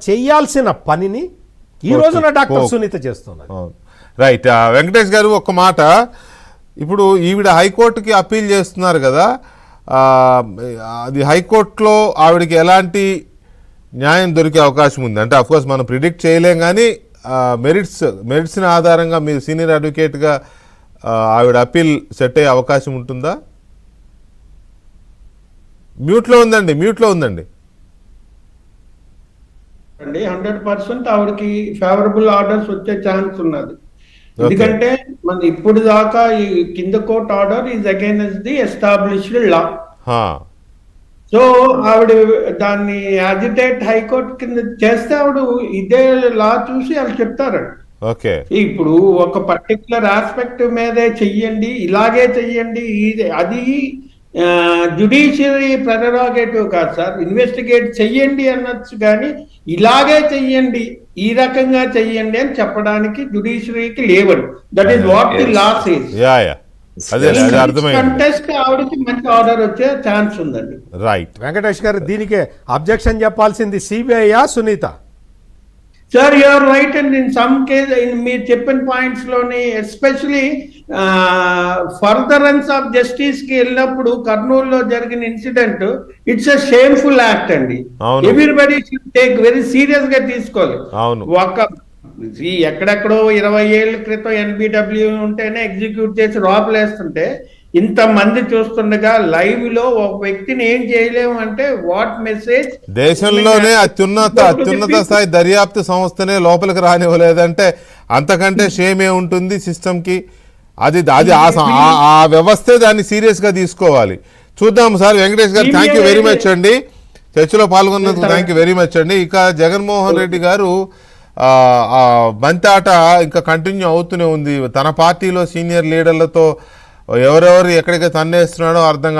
చెయ్యాల్సిన పనిని ఈ రోజున డాక్టర్ సునీత చేస్తున్నారు. రైట్. వెంకటేష్ గారు ఒక్క మాట, ఇప్పుడు ఈవిడ హైకోర్టుకి అప్పీల్ చేస్తున్నారు కదా, అది హైకోర్టులో ఆవిడకి ఎలాంటి న్యాయం దొరికే అవకాశం ఉంది? అంటే అఫ్కోర్స్ మనం ప్రిడిక్ట్ చేయలేం, కానీ మెరిట్స్ని ఆధారంగా మీరు సీనియర్ అడ్వకేట్గా ఆవిడ అప్పీల్ సెట్ అయ్యే అవకాశం ఉంటుందా? మ్యూట్లో ఉందండి 100% ఆవిడకి ఫేవరబుల్ ఆర్డర్స్ వచ్చే ఛాన్స్ ఉన్నది. ఎందుకంటే మన ఇప్పుడు దాకా ఈ కింద court order is against the established law. So ఆవిడ దాన్ని అజిటేట్ హైకోర్టు కింద చేస్తే ఆవిడ ఇదే లా చూసి వాళ్ళు చెప్తారండి. ఇప్పుడు ఒక పర్టికులర్ ఆస్పెక్ట్ మీదే చెయ్యండి, ఇలాగే చెయ్యండి, అది జ్యుడిషియరీ ప్రెరగాటివ్ కాదు సార్. ఇన్వెస్టిగేట్ చెయ్యండి అనొచ్చు, కానీ ఇలాగే చెయ్యండి, ఈ రకంగా చెయ్యండి అని చెప్పడానికి జ్యుడిషియరీకి లేవండి. That is what the law says. Contest ఆవిడకి మంచి ఆర్డర్ వచ్చే ఛాన్స్ ఉందండి. రైట్. వెంకటేష్ గారు దీనికి అబ్జెక్షన్ చెప్పాల్సింది CBI Sunitha? Sir you are right and in some case మీరు చెప్పిన పాయింట్స్ లోని ఎస్పెషలీ ఫర్దరెన్స్ ఆఫ్ జస్టిస్ కి వెళ్ళినప్పుడు కర్నూలులో జరిగిన incident it's a shameful act అండి. Everybody should take very serious గా తీసుకోవాలి. ఒక ఎక్కడెక్కడో 20 ఏళ్ల క్రితం ఎన్బిడబ్ల్యూ ఉంటేనే ఎగ్జిక్యూట్ చేసి రాపులేస్తుంటే ఇంతమంది చూస్తుండగా లైవ్ లో ఒక వ్యక్తిని ఏం చేయలేము అంటే వాట్ మెసేజ్? దేశంలోనే అత్యున్నత స్థాయి దర్యాప్తు సంస్థనే లోపలికి రానివ్వలేదంటే అంతకంటే షేమే ఉంటుంది సిస్టమ్ కి. అది ఆ వ్యవస్థే దాన్ని సీరియస్ గా తీసుకోవాలి. చూద్దాం సార్. వెంకటేష్ గారు థ్యాంక్ యూ వెరీ మచ్ అండి, చర్చలో పాల్గొన్నందుకు థ్యాంక్ యూ వెరీ మచ్ అండి. ఇక జగన్మోహన్ రెడ్డి గారు బంతి ఆట ఇంకా కంటిన్యూ అవుతూనే ఉంది. తన పార్టీలో సీనియర్ లీడర్లతో ఎవరెవరు ఎక్కడికి తన్నేస్తున్నాడో అర్థం